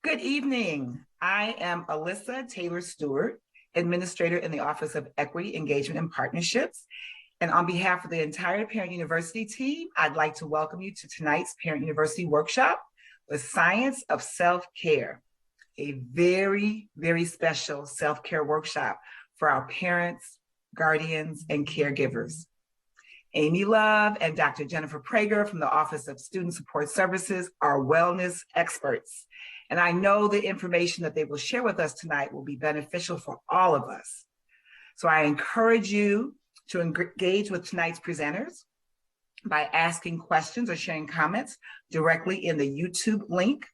Good evening. I am Alyssa Taylor Stewart, Administrator in the Office of Equity, Engagement, and Partnerships. And on behalf of the entire Parent University team, I'd like to welcome you to tonight's Parent University workshop, The Science of Self-Care, a very, very special self-care workshop for our parents, guardians, and caregivers. Amy Love and Dr. Jennifer Prager from the Office of Student Support Services are wellness experts. And I know the information that they will share with us tonight will be beneficial for all of us. So I encourage you to engage with tonight's presenters by asking questions or sharing comments directly in the YouTube link.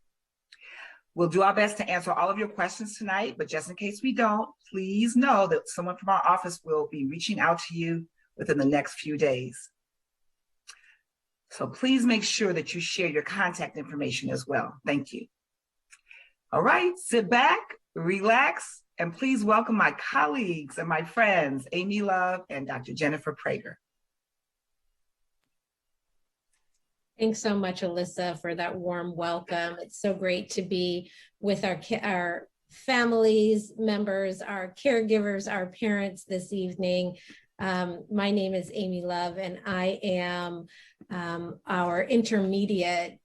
We'll do our best to answer all of your questions tonight, but just in case we don't, please know that someone from our office will be reaching out to you within the next few days. So please make sure that you share your contact information as well. Thank you. All right, sit back, relax, and please welcome my colleagues and my friends, Amy Love and Dr. Jennifer Prager. Thanks so much, Alyssa, for that warm welcome. It's so great to be with our families, members, our caregivers, our parents this evening. My name is Amy Love, and I am our intermediate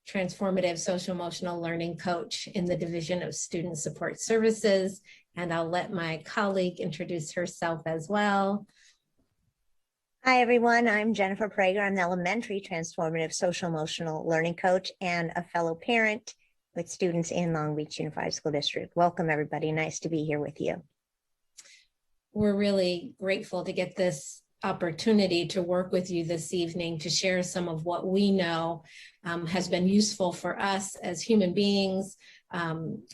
transformative social emotional learning coach in the Division of Student Support Services. And I'll let my colleague introduce herself as well. Hi, everyone. I'm Jennifer Prager. I'm the elementary transformative social emotional learning coach and a fellow parent with students in Long Beach Unified School District. Welcome, everybody. Nice to be here with you. We're really grateful to get this opportunity to work with you this evening to share some of what we know has been useful for us as human beings,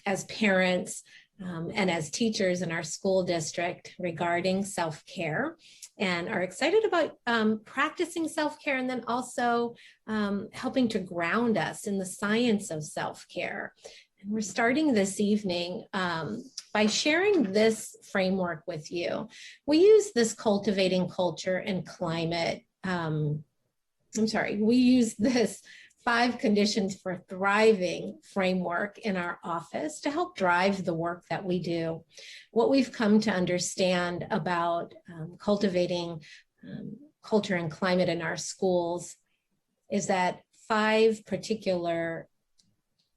as parents, and as teachers in our school district regarding self-care, and are excited about practicing self-care and then also helping to ground us in the science of self-care. And we're starting this evening by sharing this framework with you. We use this cultivating culture and climate, we use this 5 conditions for thriving framework in our office to help drive the work that we do. What we've come to understand about cultivating culture and climate in our schools is that 5 particular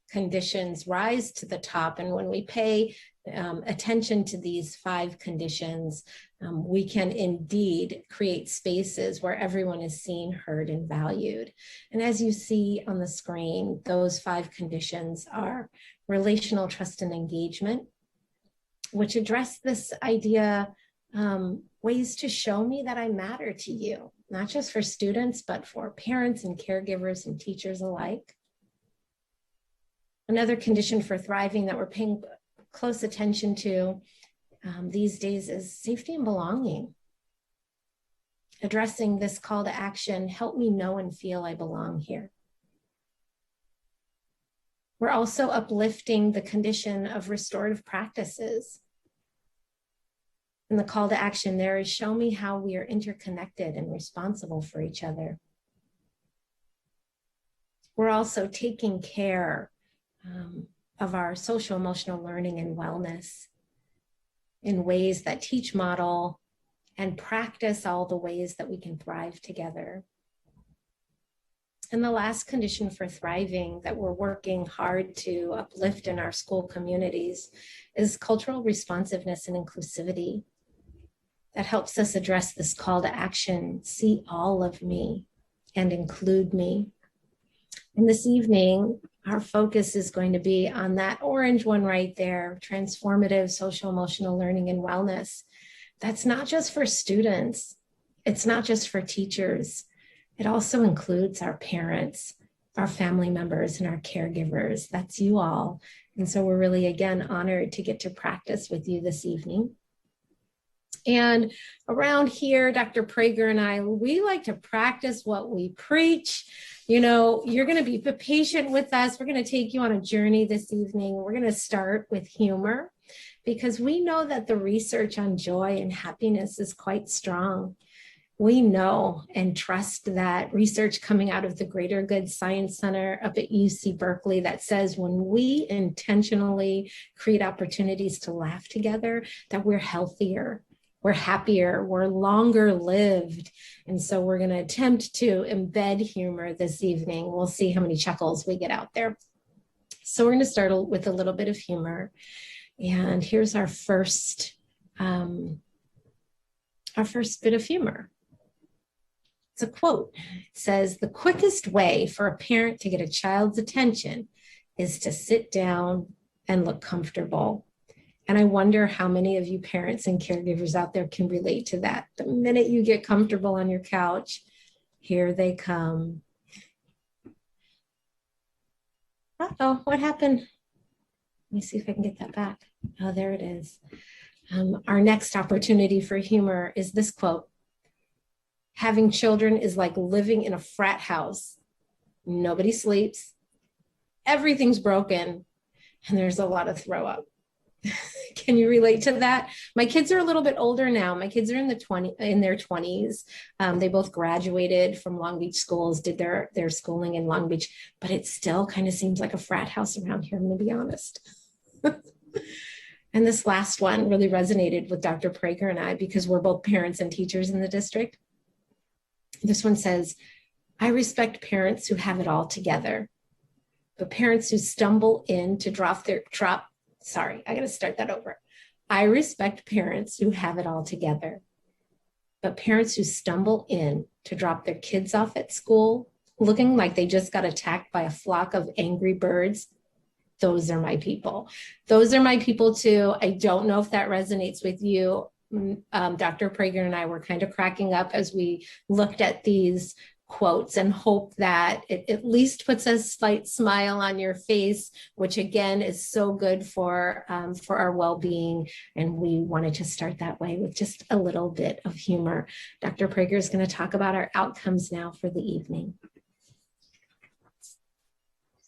conditions rise to the top. And when we pay attention to these 5 conditions, we can indeed create spaces where everyone is seen, heard, and valued. And as you see on the screen, those 5 conditions are relational trust and engagement, which address this idea, ways to show me that I matter to you, not just for students, but for parents and caregivers and teachers alike. Another condition for thriving that we're paying close attention to these days is safety and belonging. Addressing this call to action, help me know and feel I belong here. We're also uplifting the condition of restorative practices. And the call to action there is show me how we are interconnected and responsible for each other. We're also taking care of our social emotional learning and wellness in ways that teach, model, and practice all the ways that we can thrive together. And the last condition for thriving that we're working hard to uplift in our school communities is cultural responsiveness and inclusivity. That helps us address this call to action, see all of me and include me. And this evening, our focus is going to be on that orange one right there, transformative social emotional learning and wellness. That's not just for students. It's not just for teachers. It also includes our parents, our family members, and our caregivers. That's you all. And so we're really, again, honored to get to practice with you this evening. And around here, Dr. Prager and I, we like to practice what we preach. You know, you're going to be patient with us. We're going to take you on a journey this evening. We're going to start with humor because we know that the research on joy and happiness is quite strong. we know and trust that research coming out of the Greater Good Science Center up at UC Berkeley that says when we intentionally create opportunities to laugh together, that we're healthier, we're happier, we're longer lived. And so we're going to attempt to embed humor this evening. We'll see how many chuckles we get out there. So we're going to start with a little bit of humor. And here's our first bit of humor. It's a quote. It says, "The quickest way for a parent to get a child's attention is to sit down and look comfortable." And I wonder how many of you parents and caregivers out there can relate to that. The minute you get comfortable on your couch, here they come. Uh-oh, what happened? Let me see if I can get that back. Oh, there it is. Our next opportunity for humor is this quote. "Having children is like living in a frat house. Nobody sleeps, everything's broken, and there's a lot of throw up." Can you relate to that? My kids are a little bit older now. My kids are in their 20s. They both graduated from Long Beach schools, did their schooling in Long Beach, but it still kind of seems like a frat house around here, I'm going to be honest. And this last one really resonated with Dr. Prager and I because we're both parents and teachers in the district. This one says, "I respect parents who have it all together, but parents who stumble in to I respect parents who have it all together, but parents who stumble in to drop their kids off at school looking like they just got attacked by a flock of angry birds, those are my people." Those are my people too. I don't know if that resonates with you. Dr. Prager and I were kind of cracking up as we looked at these quotes and hope that it at least puts a slight smile on your face, which again is so good for our well-being. And we wanted to start that way with just a little bit of humor. Dr. Prager is going to talk about our outcomes now for the evening.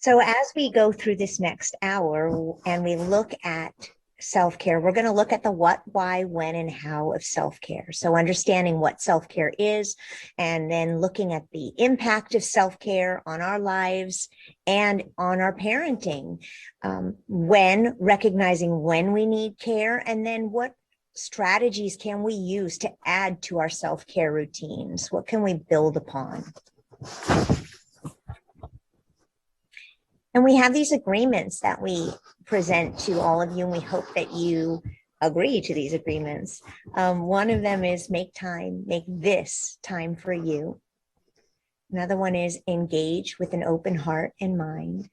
So as we go through this next hour and we look at self-care, we're going to look at the what, why, when, and how of self-care. So understanding what self-care is, and then looking at the impact of self-care on our lives and on our parenting, when recognizing when we need care, and then what strategies can we use to add to our self-care routines? What can we build upon? And we have these agreements that we present to all of you, and we hope that you agree to these agreements. One of them is make this time for you. Another one is engage with an open heart and mind.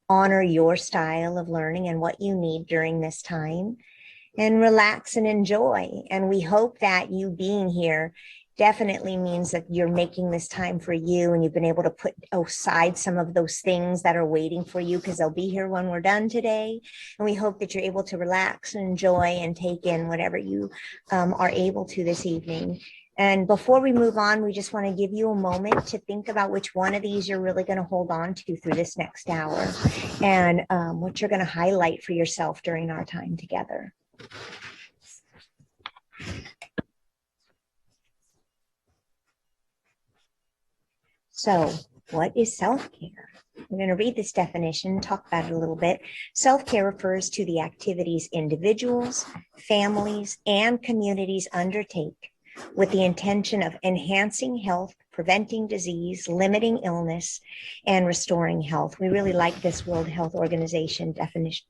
Honor your style of learning and what you need during this time, and relax and enjoy. And we hope that you being here definitely means that you're making this time for you, and you've been able to put aside some of those things that are waiting for you because they'll be here when we're done today. And we hope that you're able to relax and enjoy and take in whatever you are able to this evening. And before we move on, we just want to give you a moment to think about which one of these you're really going to hold on to through this next hour, and what you're going to highlight for yourself during our time together. So, what is self-care? We're going to read this definition, talk about it a little bit. Self-care refers to the activities individuals, families, and communities undertake with the intention of enhancing health, preventing disease, limiting illness, and restoring health. We really like this World Health Organization definition.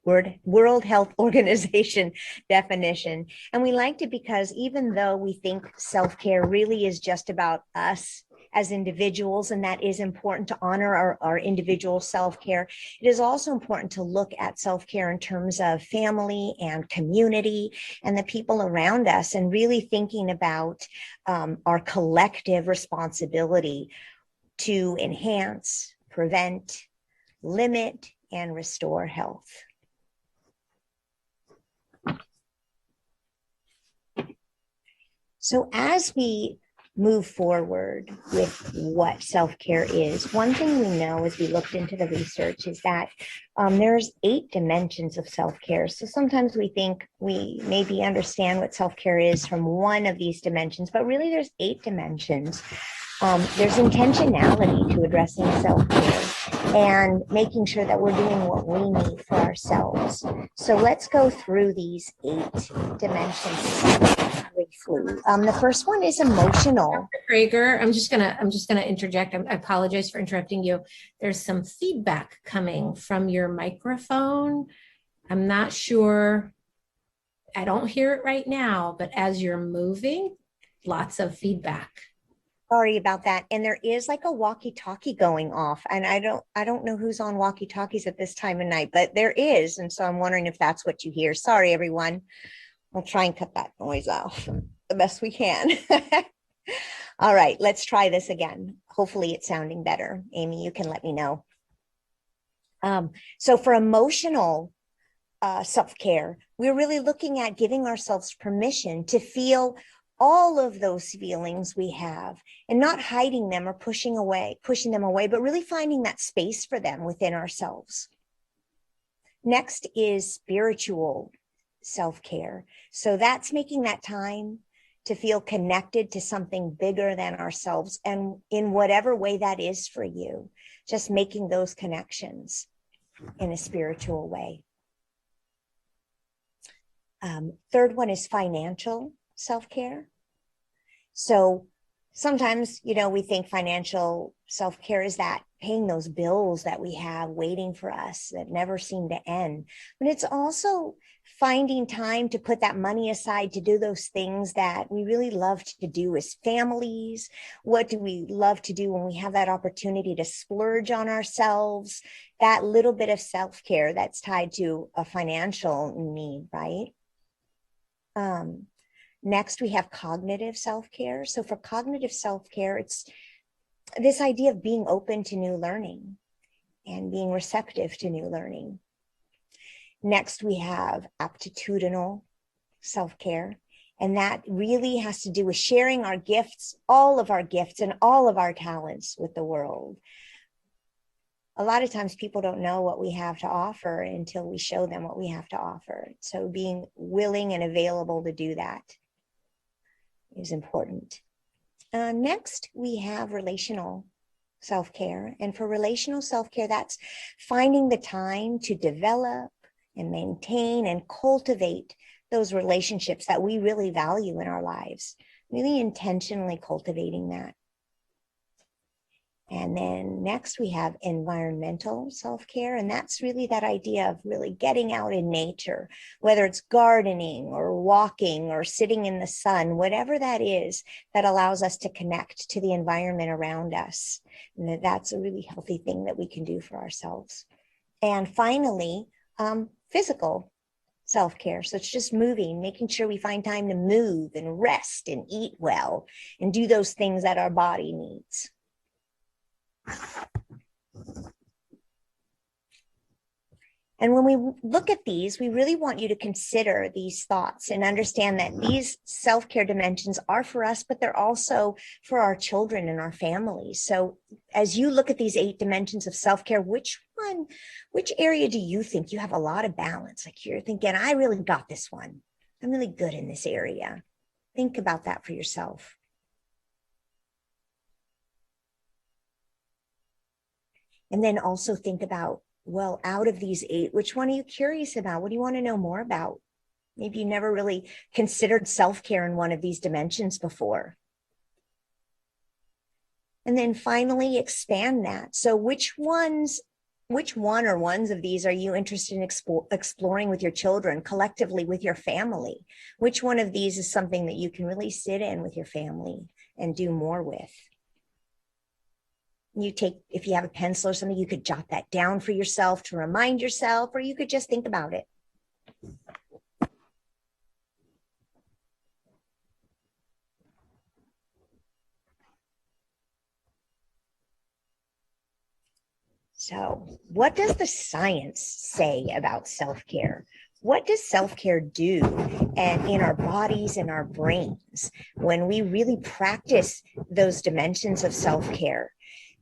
World Health Organization definition. And we liked it because even though we think self-care really is just about us as individuals, and that is important to honor our individual self-care, it is also important to look at self-care in terms of family and community and the people around us, and really thinking about our collective responsibility to enhance, prevent, limit, and restore health. So as we move forward with what self-care is, one thing we know as we looked into the research is that there's 8 dimensions of self-care. So sometimes we think we maybe understand what self-care is from one of these dimensions, but really there's 8 dimensions. There's intentionality to addressing self-care and making sure that we're doing what we need for ourselves. So let's go through these 8 dimensions briefly. The first one is emotional. Dr. Prager, I'm just gonna interject. I apologize for interrupting you. There's some feedback coming from your microphone. I'm not sure. I don't hear it right now, but as you're moving, lots of feedback. Sorry about that. And there is like a walkie-talkie going off, and I don't know who's on walkie-talkies at this time of night, but there is, and so I'm wondering if that's what you hear. Sorry, everyone. We'll try and cut that noise off the best we can. All right, let's try this again. Hopefully it's sounding better. Amy, you can let me know. So for emotional self-care, we're really looking at giving ourselves permission to feel all of those feelings we have and not hiding them or pushing them away, but really finding that space for them within ourselves. Next is spiritual self-care. So that's making that time to feel connected to something bigger than ourselves, and in whatever way that is for you, just making those connections in a spiritual way. Third one is financial self-care. So sometimes, we think financial self-care is that paying those bills that we have waiting for us that never seem to end. But it's also finding time to put that money aside to do those things that we really love to do as families. What do we love to do when we have that opportunity to splurge on ourselves? That little bit of self-care that's tied to a financial need, right? Next, we have cognitive self-care. So for cognitive self-care, it's this idea of being open to new learning and being receptive to new learning. Next, we have aptitudinal self-care. And that really has to do with sharing our gifts, all of our gifts and all of our talents with the world. A lot of times people don't know what we have to offer until we show them what we have to offer. So being willing and available to do that is important. Next, we have relational self-care. And for relational self-care, that's finding the time to develop and maintain and cultivate those relationships that we really value in our lives, really intentionally cultivating that. And then next we have environmental self-care, and that's really that idea of really getting out in nature, whether it's gardening or walking or sitting in the sun, whatever that is that allows us to connect to the environment around us. And that's a really healthy thing that we can do for ourselves. And finally, physical self-care. So it's just moving, making sure we find time to move and rest and eat well and do those things that our body needs. And when we look at these, we really want you to consider these thoughts and understand that these self-care dimensions are for us, but they're also for our children and our families. So as you look at these 8 dimensions of self-care, which area do you think you have a lot of balance? Like you're thinking, I really got this one. I'm really good in this area. Think about that for yourself. And then also think about, well, out of these 8, which one are you curious about? What do you want to know more about? Maybe you never really considered self-care in one of these dimensions before. And then finally expand that. So which one or ones of these are you interested in exploring with your children, collectively with your family? Which one of these is something that you can really sit in with your family and do more with? If you have a pencil or something, you could jot that down for yourself to remind yourself, or you could just think about it. So what does the science say about self-care? what does self-care do and in our bodies and our brains when we really practice those dimensions of self-care?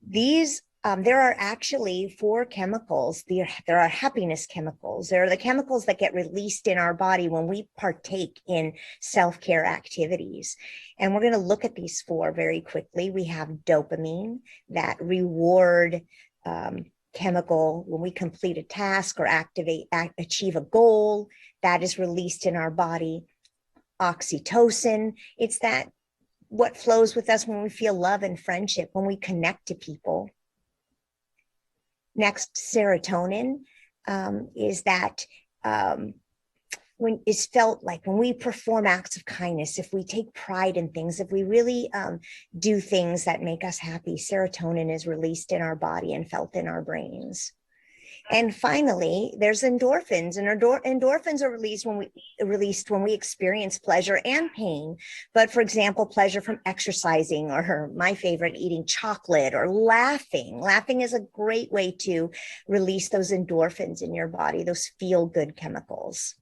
There are actually 4 chemicals. There are happiness chemicals. There are the chemicals that get released in our body when we partake in self-care activities. And we're going to look at these 4 very quickly. We have dopamine, that reward chemical when we complete a task or achieve a goal, that is released in our body. Oxytocin, it's that what flows with us when we feel love and friendship, when we connect to people. Next, serotonin is that when it's felt like when we perform acts of kindness, if we take pride in things, if we really do things that make us happy, serotonin is released in our body and felt in our brains. And finally, there's endorphins, and endorphins are released when we experience pleasure and pain. But for example, pleasure from exercising, or my favorite, eating chocolate, or laughing. Laughing is a great way to release those endorphins in your body, those feel-good chemicals.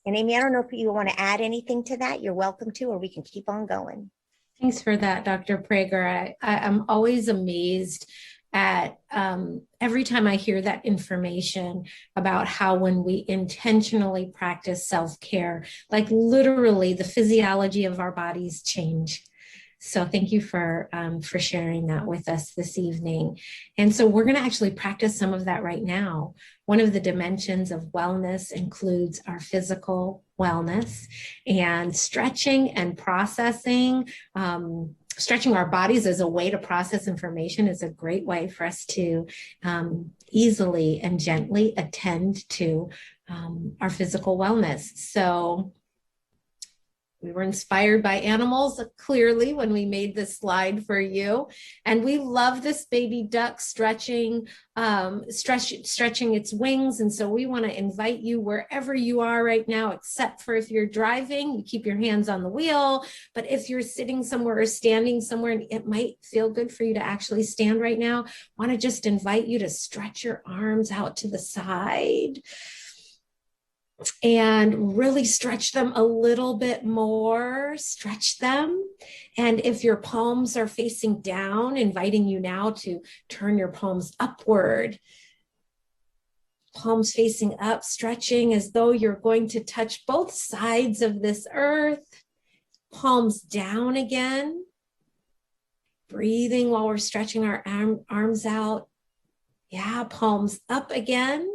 And Amy, I don't know if you want to add anything to that. You're welcome to, or we can keep on going. Thanks for that, Dr. Prager. I'm always amazed at every time I hear that information about how when we intentionally practice self-care, like literally the physiology of our bodies change. So thank you for sharing that with us this evening. And so we're going to actually practice some of that right now. One of the dimensions of wellness includes our physical wellness, and stretching and processing. Stretching our bodies as a way to process information is a great way for us to easily and gently attend to our physical wellness. So we were inspired by animals, clearly, when we made this slide for you. And we love this baby duck stretching its wings. And so we want to invite you wherever you are right now, except for if you're driving, you keep your hands on the wheel. But if you're sitting somewhere or standing somewhere, and it might feel good for you to actually stand right now, I want to just invite you to stretch your arms out to the side and really stretch them a little bit more. Stretch them. And if your palms are facing down, inviting you now to turn your palms upward. Palms facing up, stretching as though you're going to touch both sides of this earth. Palms down again. Breathing while we're stretching our arms out. Yeah, palms up again.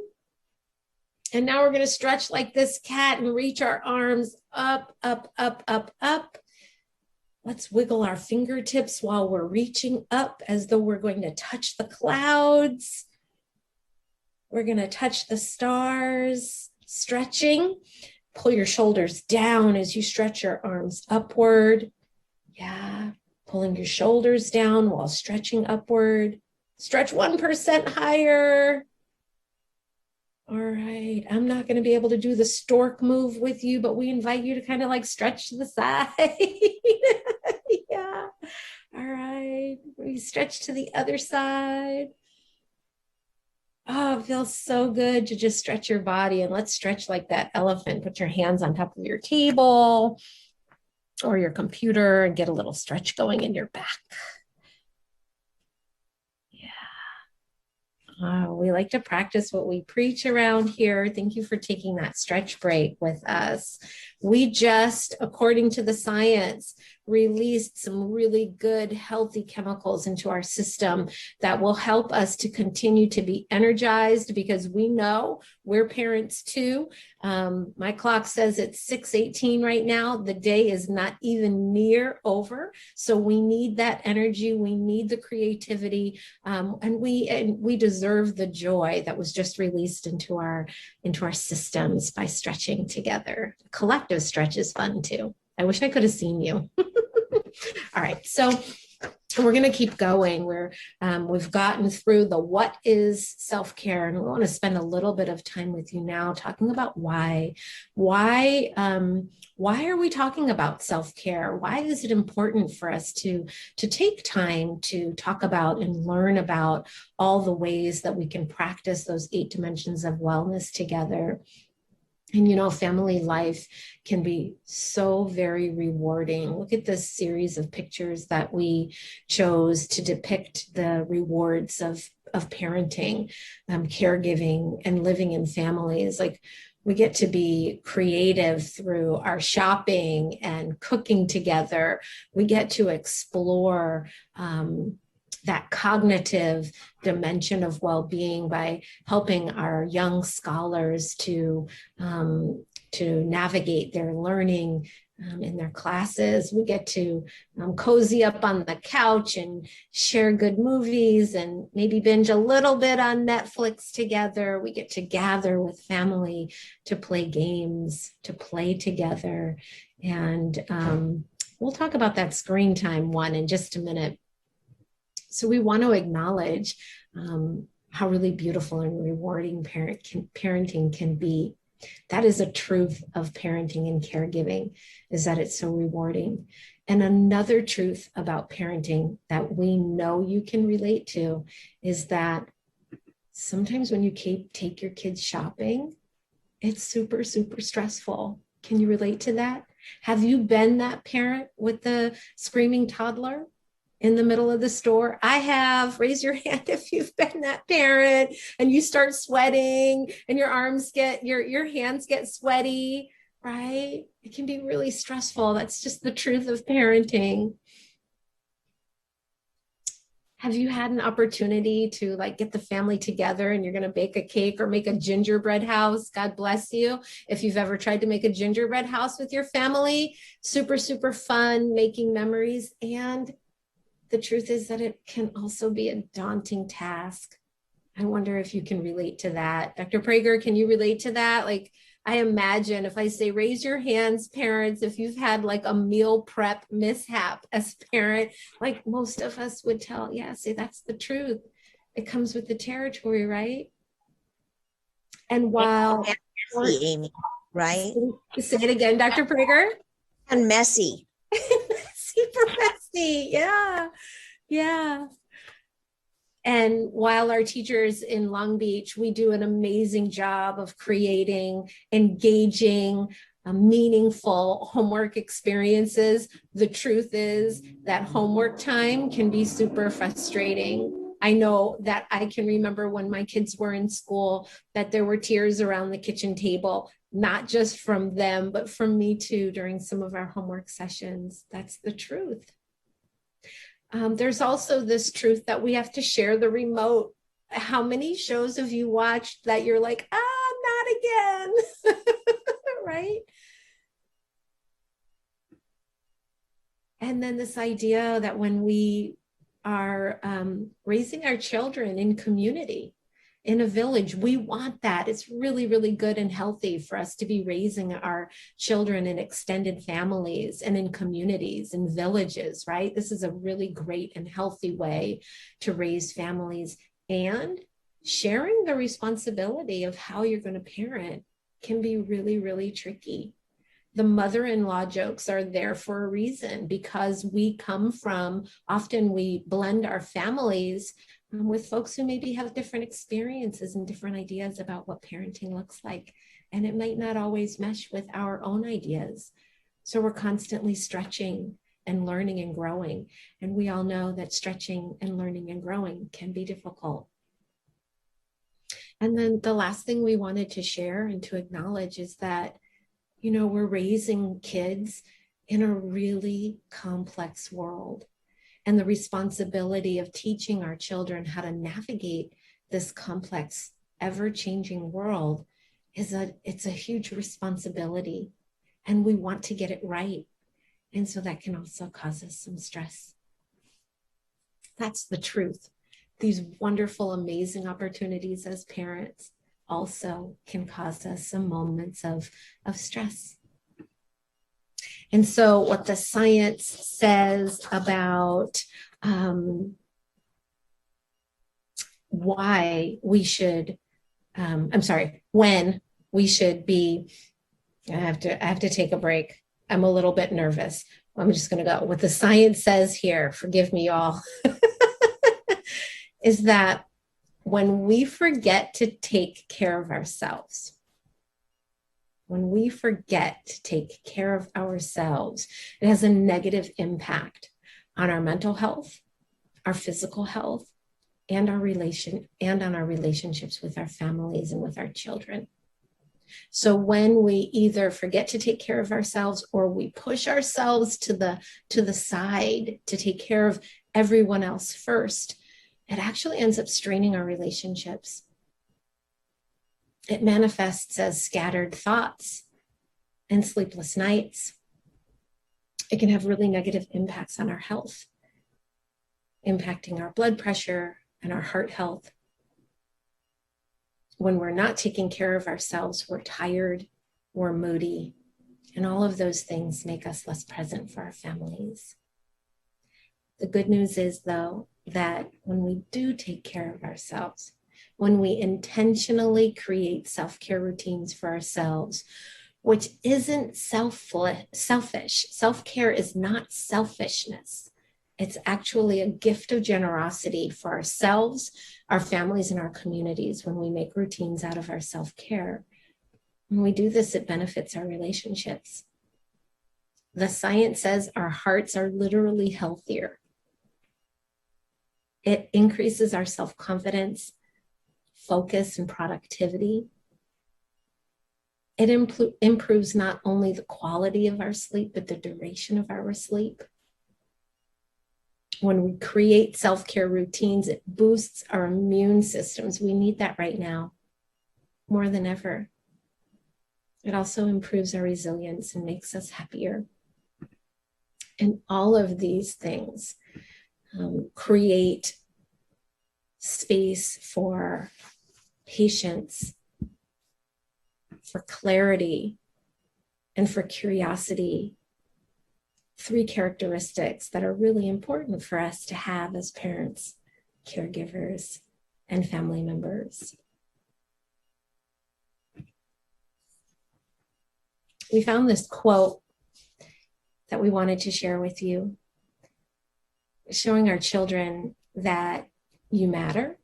And now we're going to stretch like this cat and reach our arms up, up, up, up, up. Let's wiggle our fingertips while we're reaching up as though we're going to touch the clouds. We're going to touch the stars. Stretching. Pull your shoulders down as you stretch your arms upward. Yeah, pulling your shoulders down while stretching upward. Stretch 1% higher. All right, I'm not going to be able to do the stork move with you, but we invite you to kind of like stretch to the side. Yeah. All right, we stretch to the other side. Oh, it feels so good to just stretch your body. And let's stretch like that elephant. Put your hands on top of your table or your computer and get a little stretch going in your back. We like to practice what we preach around here. Thank you for taking that stretch break with us. We just, according to the science, released some really good, healthy chemicals into our system that will help us to continue to be energized, because we know we're parents too. My clock says it's 6:18 right now. The day is not even near over. So we need that energy. We need the creativity. And we deserve the joy that was just released into our systems by stretching together. Collective stretch is fun too. I wish I could have seen you. All right, so And we're going to keep going. We've gotten through the what is self-care, and we want to spend a little bit of time with you now talking about why. Why are we talking about self-care? Why is it important for us to take time to talk about and learn about all the ways that we can practice those 8 dimensions of wellness together? And, family life can be so very rewarding. Look at this series of pictures that we chose to depict the rewards of parenting, caregiving, and living in families. Like, we get to be creative through our shopping and cooking together. We get to explore that cognitive dimension of well-being by helping our young scholars to navigate their learning in their classes. We get to cozy up on the couch and share good movies and maybe binge a little bit on Netflix together. We get to gather with family to play games, to play together. And we'll talk about that screen time one in just a minute. So we want to acknowledge how really beautiful and rewarding parenting can be. That is a truth of parenting and caregiving, is that it's so rewarding. And another truth about parenting that we know you can relate to is that sometimes when you take your kids shopping, it's super, super stressful. Can you relate to that? Have you been that parent with the screaming toddler in the middle of the store? I have. Raise your hand if you've been that parent and you start sweating and your hands get sweaty, right? It can be really stressful. That's just the truth of parenting. Have you had an opportunity to get the family together and you're going to bake a cake or make a gingerbread house? God bless you. If you've ever tried to make a gingerbread house with your family, super, super fun, making memories. And the truth is that it can also be a daunting task. I wonder if you can relate to that. Dr. Prager, can you relate to that? I imagine if I say, raise your hands, parents, if you've had a meal prep mishap as a parent, most of us would say that's the truth. It comes with the territory, right? And while messy, Amy, right? Say it again, Dr. Prager. And messy. Super messy. Yeah. And while our teachers in Long Beach, we do an amazing job of creating engaging, meaningful homework experiences, the truth is that homework time can be super frustrating. I know that I can remember when my kids were in school that there were tears around the kitchen table, not just from them, but from me too during some of our homework sessions. That's the truth. There's also this truth that we have to share the remote. How many shows have you watched that you're like, not again, right? And then this idea that when we are raising our children in community, in a village, we want that. It's really, really good and healthy for us to be raising our children in extended families and in communities and villages, right? This is a really great and healthy way to raise families, and sharing the responsibility of how you're going to parent can be really, really tricky. The mother-in-law jokes are there for a reason, because often we blend our families with folks who maybe have different experiences and different ideas about what parenting looks like. And it might not always mesh with our own ideas. So we're constantly stretching and learning and growing. And we all know that stretching and learning and growing can be difficult. And then the last thing we wanted to share and to acknowledge is that, we're raising kids in a really complex world. And the responsibility of teaching our children how to navigate this complex, ever-changing world it's a huge responsibility. And we want to get it right. And so that can also cause us some stress. That's the truth. These wonderful, amazing opportunities as parents also can cause us some moments of stress. And so what the science says about why we should, when we should be, I have to take a break. I'm a little bit nervous. I'm just going to go. What the science says here, forgive me, y'all, is that when we forget to take care of ourselves, it has a negative impact on our mental health, our physical health, and on our relationships with our families and with our children. So when we either forget to take care of ourselves or we push ourselves to the side to take care of everyone else first, it actually ends up straining our relationships. It manifests as scattered thoughts and sleepless nights. It can have really negative impacts on our health, impacting our blood pressure and our heart health. When we're not taking care of ourselves, we're tired, we're moody, and all of those things make us less present for our families. The good news is, though, that when we do take care of ourselves, when we intentionally create self-care routines for ourselves, which isn't selfish. Self-care is not selfishness. It's actually a gift of generosity for ourselves, our families, and our communities when we make routines out of our self-care. When we do this, it benefits our relationships. The science says our hearts are literally healthier. It increases our self-confidence, focus, and productivity. It improves not only the quality of our sleep, but the duration of our sleep. When we create self-care routines, it boosts our immune systems. We need that right now more than ever. It also improves our resilience and makes us happier. And all of these things create space for patience, for clarity, and for curiosity. 3 characteristics that are really important for us to have as parents, caregivers, and family members. We found this quote that we wanted to share with you, showing our children that you matter,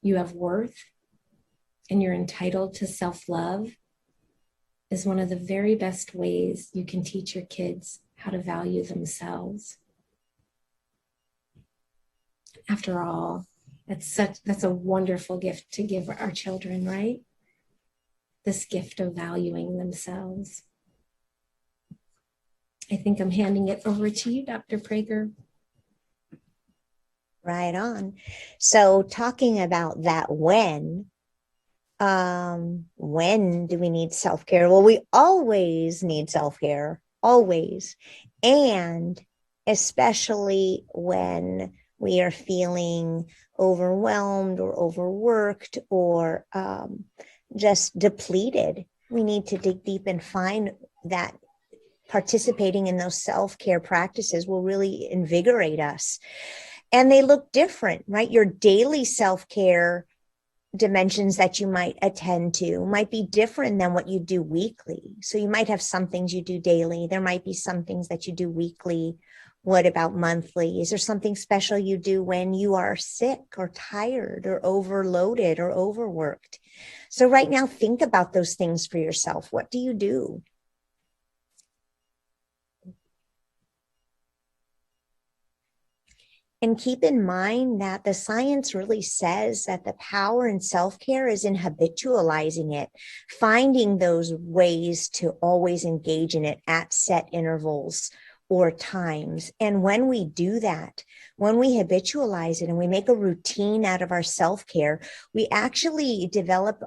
you have worth, and you're entitled to self-love is one of the very best ways you can teach your kids how to value themselves. After all, that's a wonderful gift to give our children, right? This gift of valuing themselves. I think I'm handing it over to you, Dr. Prager. Right on. So talking about that when do we need self-care? Well, we always need self-care, always. And especially when we are feeling overwhelmed or overworked or just depleted, we need to dig deep and find that participating in those self-care practices will really invigorate us. And they look different, right? Your daily self-care dimensions that you might attend to might be different than what you do weekly. So you might have some things you do daily. There might be some things that you do weekly. What about monthly? Is there something special you do when you are sick or tired or overloaded or overworked? So right now, think about those things for yourself. What do you do? And keep in mind that the science really says that the power in self-care is in habitualizing it, finding those ways to always engage in it at set intervals or times. And when we do that, when we habitualize it and we make a routine out of our self-care, we actually develop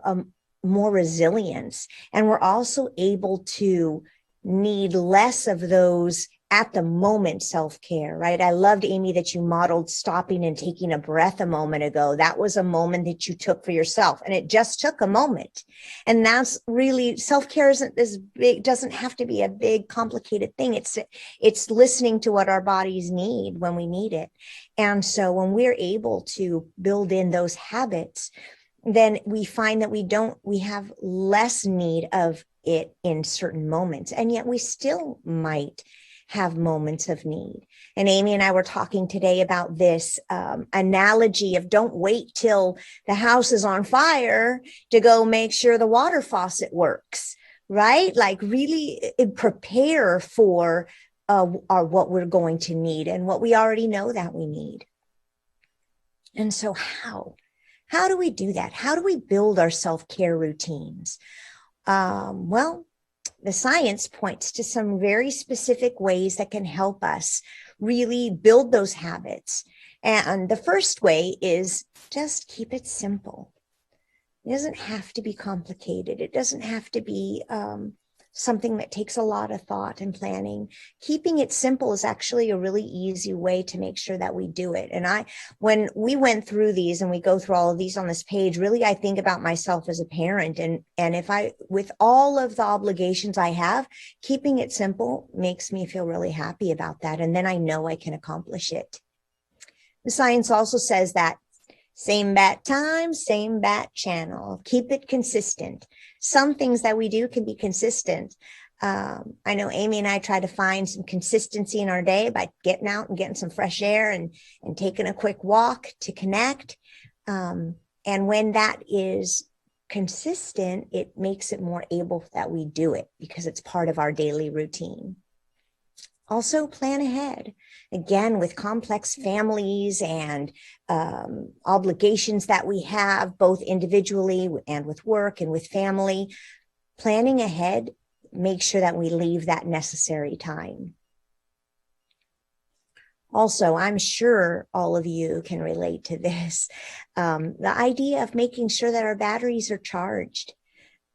more resilience. And we're also able to need less of those at the moment self-care, right? I loved, Amy, that you modeled stopping and taking a breath a moment ago. That was a moment that you took for yourself, and it just took a moment. And that's really, self-care isn't this big, doesn't have to be a big, complicated thing. It's listening to what our bodies need when we need it. And so when we're able to build in those habits, then we find that we have less need of it in certain moments. And yet we still might have moments of need. And Amy and I were talking today about this analogy of don't wait till the house is on fire to go make sure the water faucet works, right? Like really prepare for what we're going to need and what we already know that we need. And so how do we do that? How do we build our self-care routines? Well, the science points to some very specific ways that can help us really build those habits. And the first way is just keep it simple. It doesn't have to be complicated. It doesn't have to be something that takes a lot of thought and planning. Keeping it simple is actually a really easy way to make sure that we do it. And when we went through these and we go through all of these on this page, really, I think about myself as a parent. And if with all of the obligations I have, keeping it simple makes me feel really happy about that. And then I know I can accomplish it. The science also says that same bat time, same bat channel. Keep it consistent. Some things that we do can be consistent. I know Amy and I try to find some consistency in our day by getting out and getting some fresh air and taking a quick walk to connect. And when that is consistent, it makes it more able that we do it because it's part of our daily routine. Also, plan ahead. Again, with complex families and obligations that we have, both individually and with work and with family, planning ahead, make sure that we leave that necessary time. Also, I'm sure all of you can relate to this. The idea of making sure that our batteries are charged.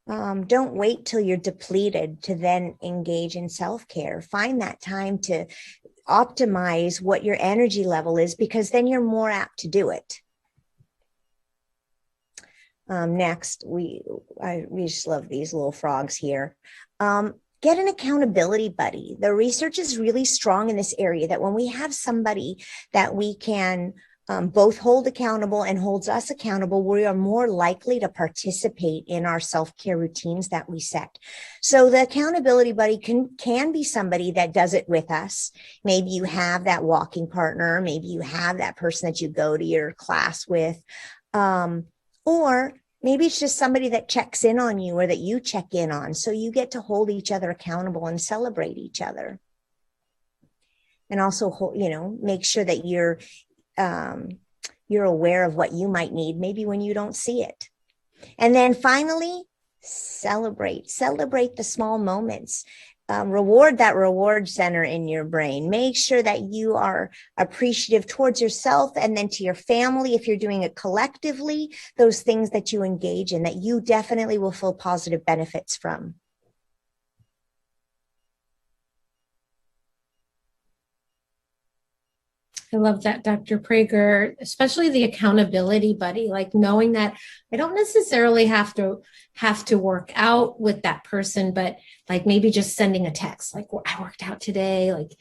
Don't wait till you're depleted to then engage in self-care. Find that time to optimize what your energy level is, because then you're more apt to do it. Next, we just love these little frogs here. Get an accountability buddy. The research is really strong in this area that when we have somebody that we can both hold accountable and holds us accountable, we are more likely to participate in our self-care routines that we set. So the accountability buddy can be somebody that does it with us. Maybe you have that walking partner. Maybe you have that person that you go to your class with. Or maybe it's just somebody that checks in on you or that you check in on. So you get to hold each other accountable and celebrate each other. And also, make sure that you're aware of what you might need, maybe when you don't see it. And then finally, celebrate the small moments. Reward that reward center in your brain. Make sure that you are appreciative towards yourself and then to your family. If you're doing it collectively, those things that you engage in that you definitely will feel positive benefits from. I love that, Dr. Prager, especially the accountability buddy, like knowing that I don't necessarily have to work out with that person, but like maybe just sending a text, like, well, I worked out today. Like,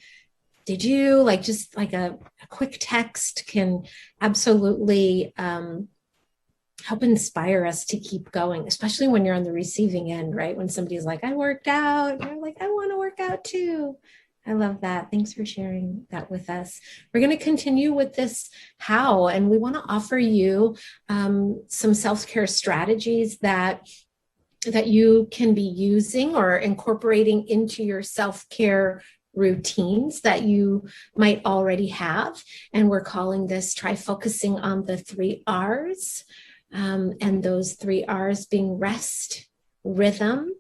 did you? Like, just like a quick text can absolutely help inspire us to keep going, especially when you're on the receiving end, right? When somebody's like, I worked out, and you're like, I want to work out too. I love that. Thanks for sharing that with us. We're going to continue with this how, and we want to offer you some self-care strategies that you can be using or incorporating into your self-care routines that you might already have. And we're calling this Try Focusing on the 3 R's. And those 3 R's being rest, rhythm,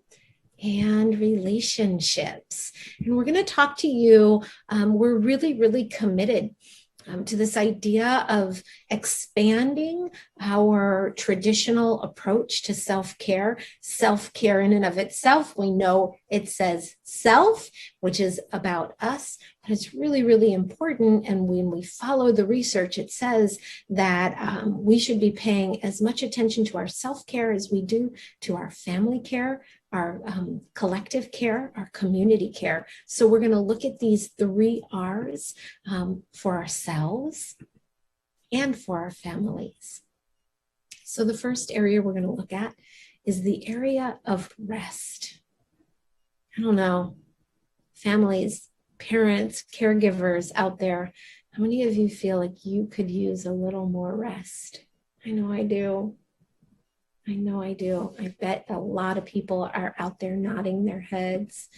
and relationships. And we're going to talk to you. We're really, really committed to this idea of expanding our traditional approach to self-care. Self-care in and of itself, we know it says self, which is about us, but it's really, really important. And when we follow the research, it says that we should be paying as much attention to our self-care as we do to our family care, our collective care, our community care. So we're going to look at these 3 R's for ourselves and for our families. So the first area we're going to look at is the area of rest. I don't know, families, parents, caregivers out there, how many of you feel like you could use a little more rest? I know I do. I know I do. I bet a lot of people are out there nodding their heads.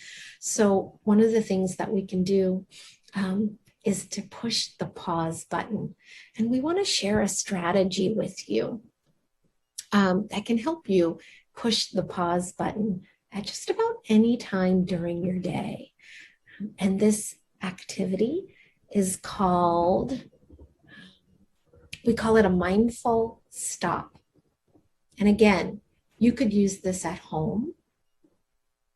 So one of the things that we can do is to push the pause button. And we want to share a strategy with you that can help you push the pause button at just about any time during your day. And this activity is called, we call it a mindful stop. And again, you could use this at home,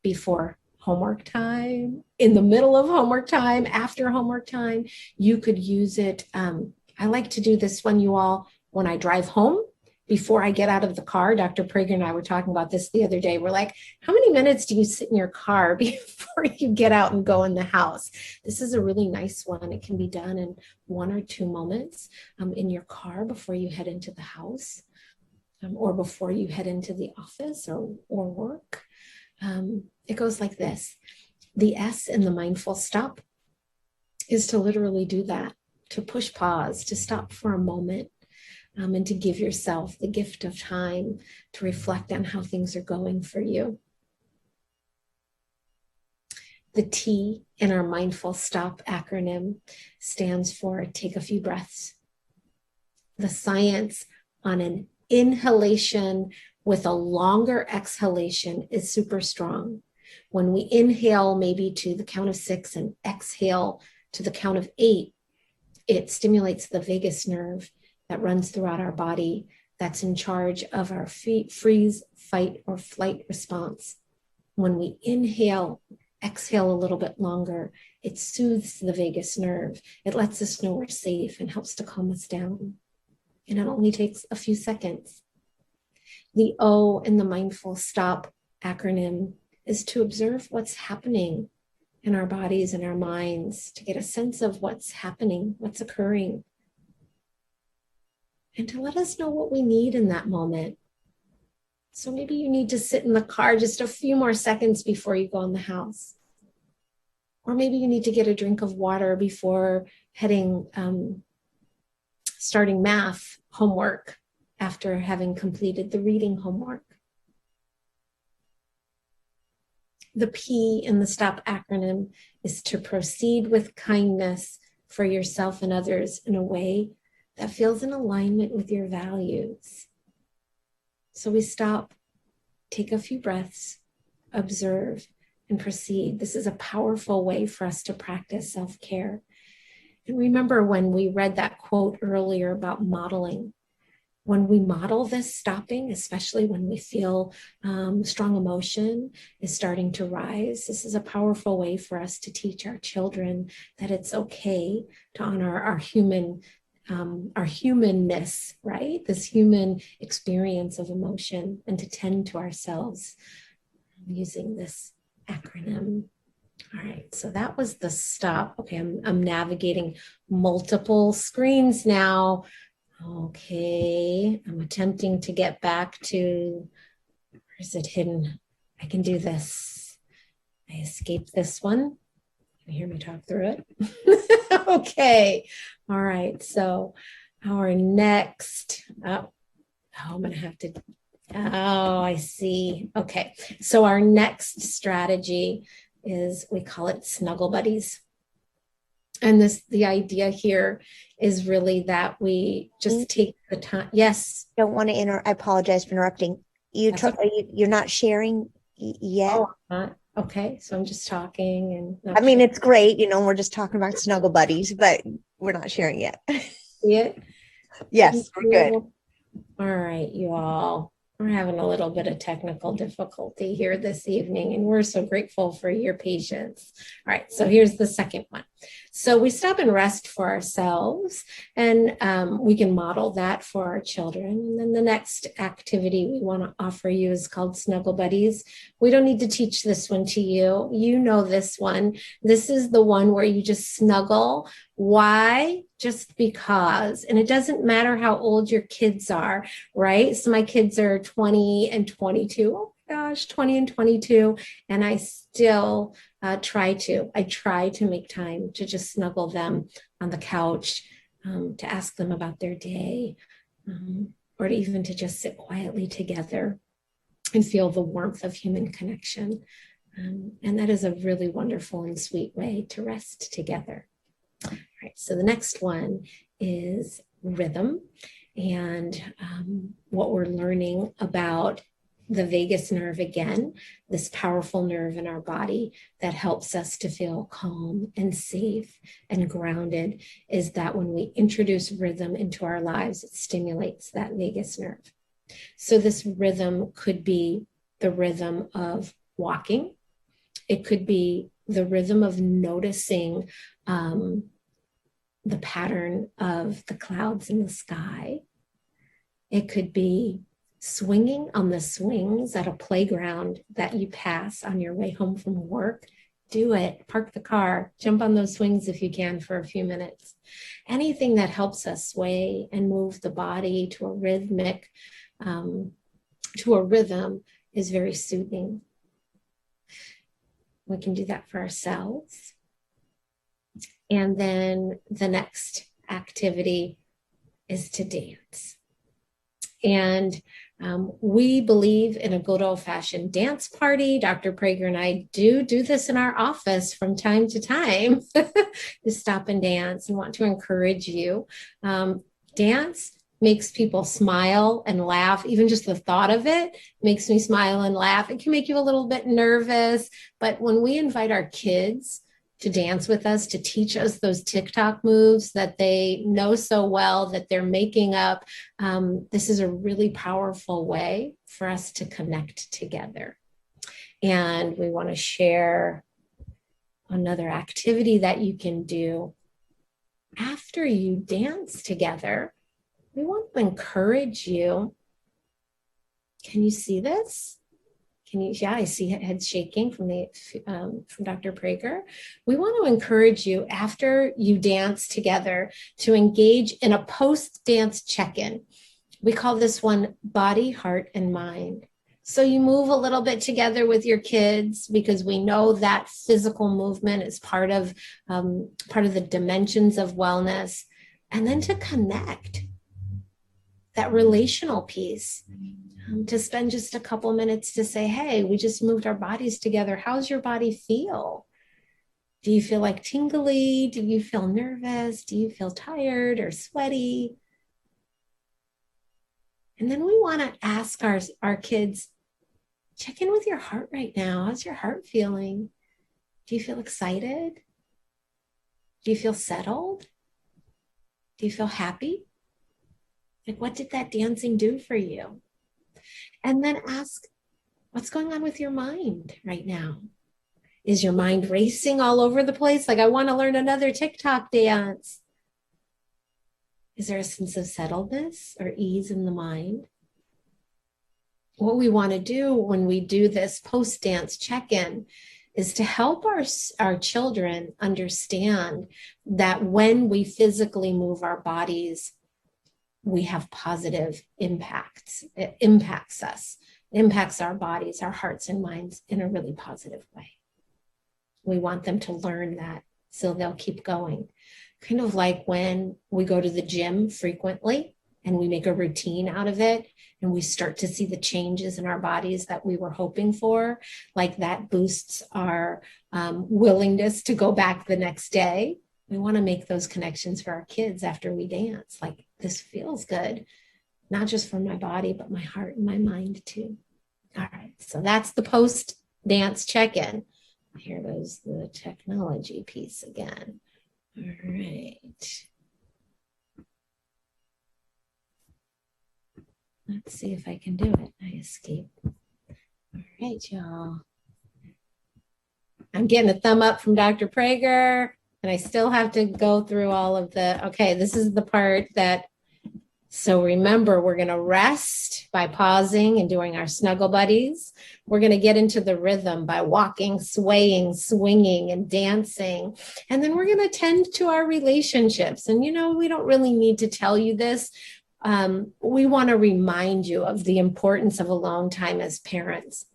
before homework time, in the middle of homework time, after homework time. You could use it. I like to do this one, you all, when I drive home, before I get out of the car. Dr. Prager and I were talking about this the other day. We're like, how many minutes do you sit in your car before you get out and go in the house? This is a really nice one. It can be done in 1 or 2 moments in your car before you head into the house. Or before you head into the office or work. It goes like this. The S in the mindful stop is to literally do that, to push pause, to stop for a moment, and to give yourself the gift of time to reflect on how things are going for you. The T in our mindful stop acronym stands for take a few breaths. The science on an inhalation with a longer exhalation is super strong. When we inhale maybe to the count of 6 and exhale to the count of 8, it stimulates the vagus nerve that runs throughout our body that's in charge of our freeze, fight, or flight response. When we inhale, exhale a little bit longer, it soothes the vagus nerve. It lets us know we're safe and helps to calm us down. And it only takes a few seconds. The O in the mindful stop acronym is to observe what's happening in our bodies and our minds, to get a sense of what's happening, what's occurring, and to let us know what we need in that moment. So maybe you need to sit in the car just a few more seconds before you go in the house. Or maybe you need to get a drink of water before starting math homework after having completed the reading homework. The P in the STOP acronym is to proceed with kindness for yourself and others in a way that feels in alignment with your values. So we stop, take a few breaths, observe, and proceed. This is a powerful way for us to practice self-care. And remember when we read that quote earlier about modeling, when we model this stopping, especially when we feel strong emotion is starting to rise, this is a powerful way for us to teach our children that it's okay to honor our humanness, right? This human experience of emotion, and to tend to ourselves using this acronym. All right, so that was the stop. Okay, I'm navigating multiple screens now. Okay, I'm attempting to get back to, where is it hidden? I can do this. I escaped this one. Can you hear me talk through it? Okay, all right, so our next, I'm gonna have to, I see. Okay, so our next strategy is, we call it snuggle buddies. And the idea here is really that we just take the time. Yes. Don't want to I apologize for interrupting. You're not sharing yet? Oh, not. Okay. So I'm just talking and I mean, it's great. We're just talking about snuggle buddies, but we're not sharing yet. See it? Yes, we're good. All right, you all. We're having a little bit of technical difficulty here this evening, and we're so grateful for your patience. All right, so here's the second one. So we stop and rest for ourselves, and we can model that for our children. And then the next activity we want to offer you is called Snuggle Buddies. We don't need to teach this one to you. You know this one. This is the one where you just snuggle. Why? Just because. And it doesn't matter how old your kids are, right? So my kids are 20 and 22. Oh gosh, 20 and 22. And I still try to make time to just snuggle them on the couch, to ask them about their day, or to even to just sit quietly together and feel the warmth of human connection. And that is a really wonderful and sweet way to rest together. All right, so the next one is rhythm, and what we're learning about the vagus nerve again, this powerful nerve in our body that helps us to feel calm and safe and grounded, is that when we introduce rhythm into our lives, it stimulates that vagus nerve. So this rhythm could be the rhythm of walking. It could be the rhythm of noticing the pattern of the clouds in the sky. It could be swinging on the swings at a playground that you pass on your way home from work. Do it. Park the car. Jump on those swings if you can for a few minutes. Anything that helps us sway and move the body to a rhythmic, to a rhythm is very soothing. We can do that for ourselves. And then the next activity is to dance. And we believe in a good old-fashioned dance party. Dr. Prager and I do this in our office from time to time, to stop and dance, and want to encourage you. Dance makes people smile and laugh. Even just the thought of it makes me smile and laugh. It can make you a little bit nervous, but when we invite our kids to dance with us, to teach us those TikTok moves that they know so well that they're making up, this is a really powerful way for us to connect together. And we want to share another activity that you can do after you dance together. We want to encourage you. Can you see this? Yeah, I see head shaking from Dr. Prager. We want to encourage you after you dance together to engage in a post-dance check-in. We call this one body, heart, and mind. So you move a little bit together with your kids, because we know that physical movement is part of the dimensions of wellness. And then to connect, that relational piece. To spend just a couple minutes to say, hey, we just moved our bodies together. How's your body feel? Do you feel like tingly? Do you feel nervous? Do you feel tired or sweaty? And then we want to ask our kids, check in with your heart right now. How's your heart feeling? Do you feel excited? Do you feel settled? Do you feel happy? Like, what did that dancing do for you? And then ask, what's going on with your mind right now? Is your mind racing all over the place? Like, I want to learn another TikTok dance. Is there a sense of settledness or ease in the mind? What we want to do when we do this post-dance check-in is to help our children understand that when we physically move our bodies, we have positive impacts. It impacts us, it impacts our bodies, our hearts and minds in a really positive way. We want them to learn that so they'll keep going. Kind of like when we go to the gym frequently and we make a routine out of it and we start to see the changes in our bodies that we were hoping for, like that boosts our willingness to go back the next day. We want to make those connections for our kids after we dance. Like, this feels good, not just for my body, but my heart and my mind too. All right, so that's the post-dance check-in. Here goes the technology piece again. All right. Let's see if I can do it. I escape. All right, y'all. I'm getting a thumb up from Dr. Prager, and I still have to go through all of the, okay, this is the part that, so remember, we're going to rest by pausing and doing our snuggle buddies. We're going to get into the rhythm by walking, swaying, swinging, and dancing. And then we're going to tend to our relationships. And, we don't really need to tell you this. We want to remind you of the importance of alone time as parents.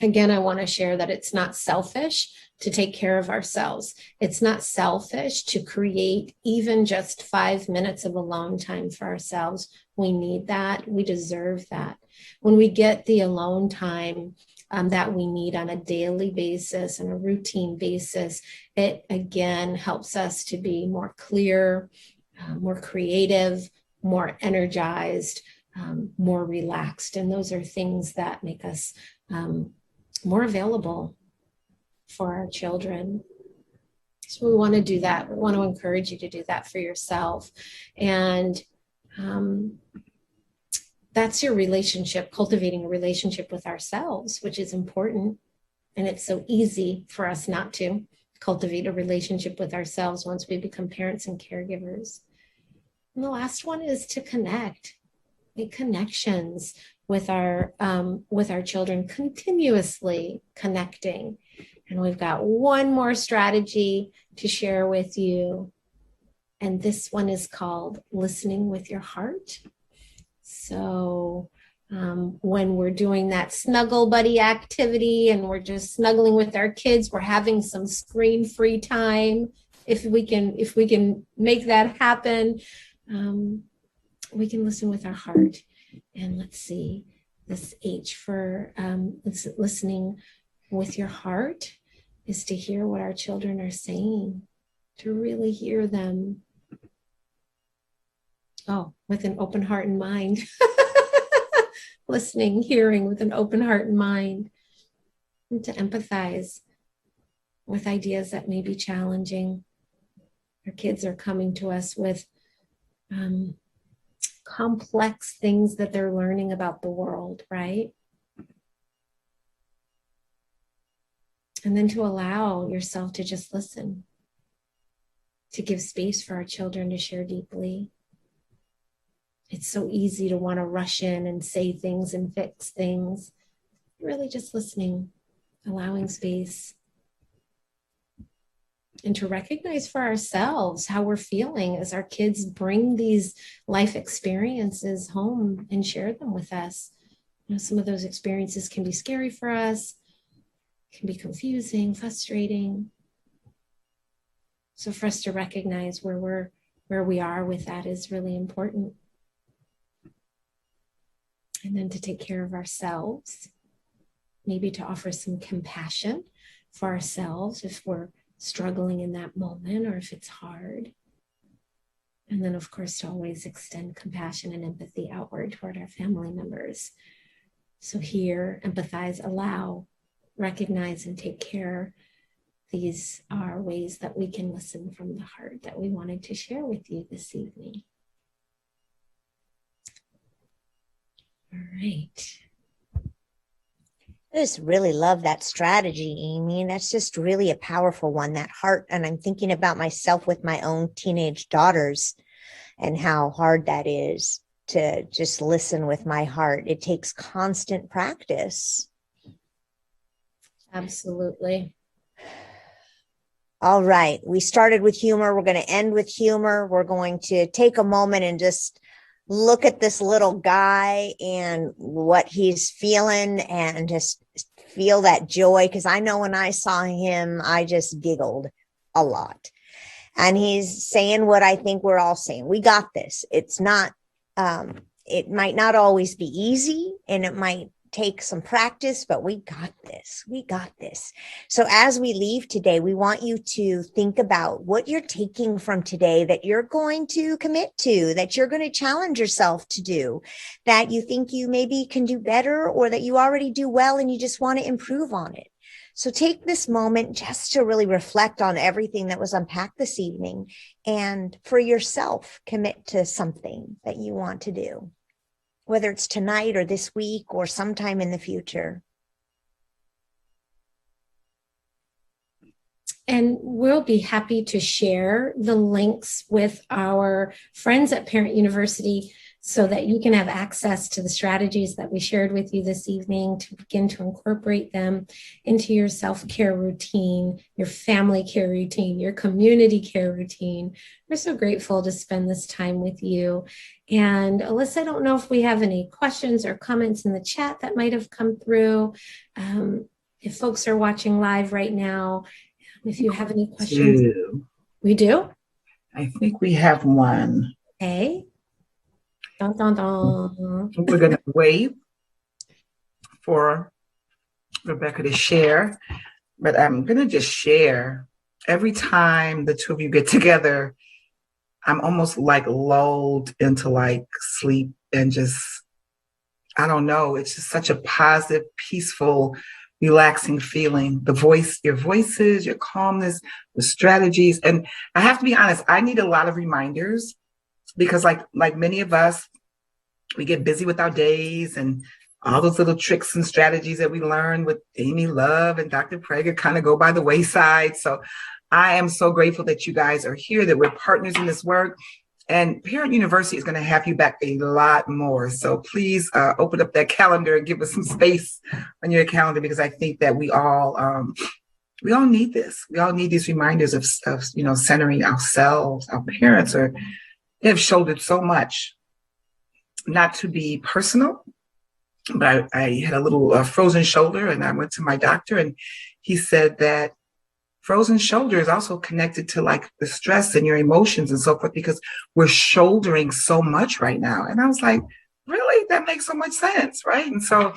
Again, I want to share that it's not selfish to take care of ourselves. It's not selfish to create even just 5 minutes of alone time for ourselves. We need that. We deserve that. When we get the alone time that we need on a daily basis and a routine basis, it again helps us to be more clear, more creative, more energized, more relaxed. And those are things that make us more available for our children. So we want to do that. We want to encourage you to do that for yourself. And that's your relationship, cultivating a relationship with ourselves, which is important. And it's so easy for us not to cultivate a relationship with ourselves once we become parents and caregivers. And the last one is to connect, make connections with our children, continuously connecting. And we've got one more strategy to share with you. And this one is called listening with your heart. So when we're doing that snuggle buddy activity and we're just snuggling with our kids, we're having some screen-free time. If we can make that happen, we can listen with our heart. And let's see, this H for listening with your heart is to hear what our children are saying, to really hear them. Oh, with an open heart and mind. Listening, hearing with an open heart and mind. And to empathize with ideas that may be challenging. Our kids are coming to us with complex things that they're learning about the world, right? And then to allow yourself to just listen, to give space for our children to share deeply. It's so easy to want to rush in and say things and fix things. Really just listening, allowing space. And to recognize for ourselves how we're feeling as our kids bring these life experiences home and share them with us. Some of those experiences can be scary for us, can be confusing, frustrating. So for us to recognize where we are with that is really important. And then to take care of ourselves, maybe to offer some compassion for ourselves if we're struggling in that moment or if it's hard. And then, of course, to always extend compassion and empathy outward toward our family members. So hear, empathize, allow, recognize, and take care. These are ways that we can listen from the heart that we wanted to share with you this evening. All right. I just really love that strategy, Amy. That's just really a powerful one, that heart. And I'm thinking about myself with my own teenage daughters and how hard that is to just listen with my heart. It takes constant practice. Absolutely. All right. We started with humor. We're going to end with humor. We're going to take a moment and just look at this little guy and what he's feeling and just feel that joy. Because I know when I saw him, I just giggled a lot. And he's saying what I think we're all saying. We got this. It's not, it might not always be easy and it might take some practice, but we got this. We got this. So as we leave today, we want you to think about what you're taking from today that you're going to commit to, that you're going to challenge yourself to do, that you think you maybe can do better or that you already do well and you just want to improve on it. So take this moment just to really reflect on everything that was unpacked this evening and for yourself, commit to something that you want to do. whether it's tonight or this week or sometime in the future. And we'll be happy to share the links with our friends at Parent University so that you can have access to the strategies that we shared with you this evening to begin to incorporate them into your self-care routine, your family care routine, your community care routine. We're so grateful to spend this time with you. And Alyssa, I don't know if we have any questions or comments in the chat that might have come through. If folks are watching live right now, if you have any questions. We do? I think we have one. Okay. Dun, dun, dun. We're going to wait for Rebecca to share, but I'm going to just share. Every time the two of you get together, I'm almost like lulled into like sleep and just, I don't know, it's just such a positive, peaceful, relaxing feeling. Your voices, your calmness, the strategies. And I have to be honest, I need a lot of reminders because like many of us, we get busy with our days and all those little tricks and strategies that we learned with Amy Love and Dr. Prager kind of go by the wayside. So I am so grateful that you guys are here, that we're partners in this work. And Parent University is going to have you back a lot more. So please open up that calendar and give us some space on your calendar, because I think that we all need this. We all need these reminders of centering ourselves. Our parents have shouldered so much. Not to be personal, but I had a little frozen shoulder, and I went to my doctor, and he said that frozen shoulder is also connected to like the stress and your emotions and so forth, because we're shouldering so much right now. And I was like, really? That makes so much sense, right? And so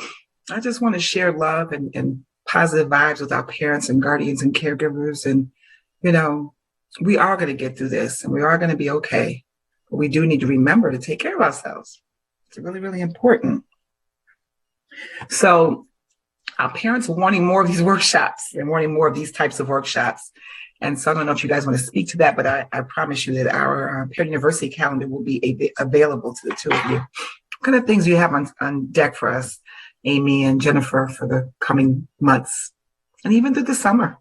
I just want to share love and positive vibes with our parents and guardians and caregivers. And, we are going to get through this and we are going to be okay. But we do need to remember to take care of ourselves. It's really, really important. So our parents are wanting more of these workshops and wanting more of these types of workshops. And so I don't know if you guys want to speak to that, but I promise you that our Parent University calendar will be available to the two of you. What kind of things do you have on deck for us, Amy and Jennifer, for the coming months and even through the summer?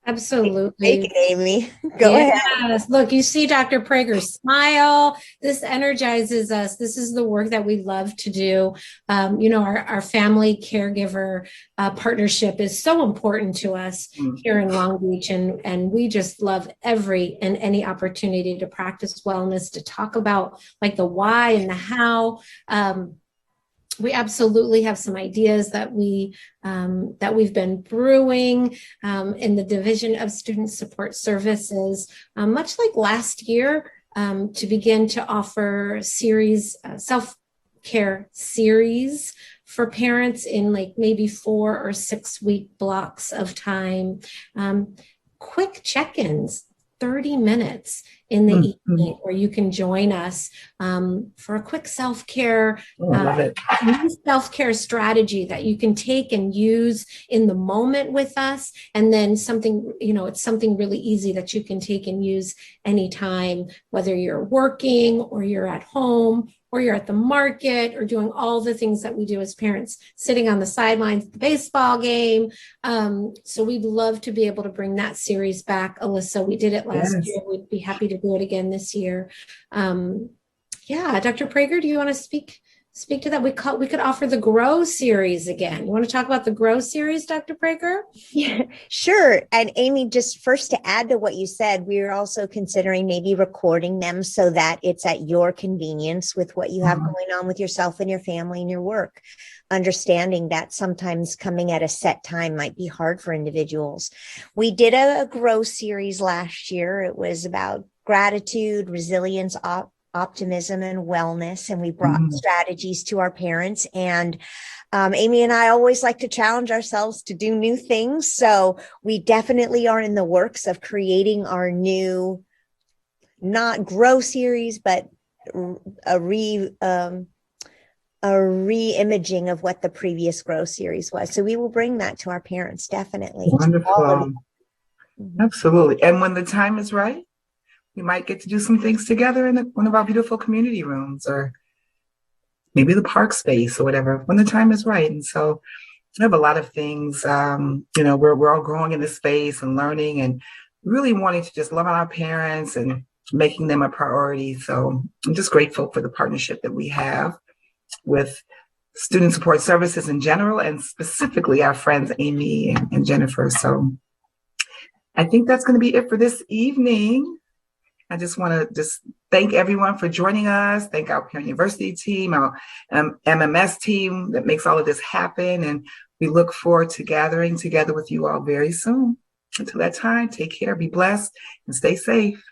Absolutely. Take it, Amy. Go ahead. Look, you see Dr. Prager smile. This energizes us. This is the work that we love to do. Our family caregiver partnership is so important to us here in Long Beach. And we just love every and any opportunity to practice wellness, to talk about like the why and the how. We absolutely have some ideas that we've been brewing in the Division of Student Support Services, much like last year, to begin to offer self-care series for parents in like maybe 4 or 6 week blocks of time. Quick check-ins, 30 minutes in the evening, where you can join us for a quick self-care, self-care strategy that you can take and use in the moment with us. And then something, it's something really easy that you can take and use anytime, whether you're working or you're at home or you're at the market or doing all the things that we do as parents, sitting on the sidelines at the baseball game. So we'd love to be able to bring that series back. Alyssa, we did it last year. We'd be happy to do it again this year. Dr. Prager, do you want to speak to that? We could offer the Grow series again. You want to talk about the Grow series, Dr. Prager? Yeah, sure. And Amy, just first to add to what you said, we are also considering maybe recording them so that it's at your convenience with what you have going on with yourself and your family and your work. Understanding that sometimes coming at a set time might be hard for individuals. We did a Grow series last year. It was about gratitude, resilience, optimism, and wellness. And we brought strategies to our parents. And Amy and I always like to challenge ourselves to do new things. So we definitely are in the works of creating our new, not Grow series, but a re-imaging of what the previous Grow series was. So we will bring that to our parents, definitely. Wonderful. Absolutely. And when the time is right, we might get to do some things together in one of our beautiful community rooms, or maybe the park space or whatever when the time is right. And so I have a lot of things, we're all growing in this space and learning and really wanting to just love on our parents and making them a priority. So I'm just grateful for the partnership that we have with student support services in general, and specifically our friends Amy and Jennifer. So I think that's going to be it for this evening. I just want to just thank everyone for joining us. Thank our Parent University team, our MMS team that makes all of this happen. And we look forward to gathering together with you all very soon. Until that time, take care, be blessed, and stay safe.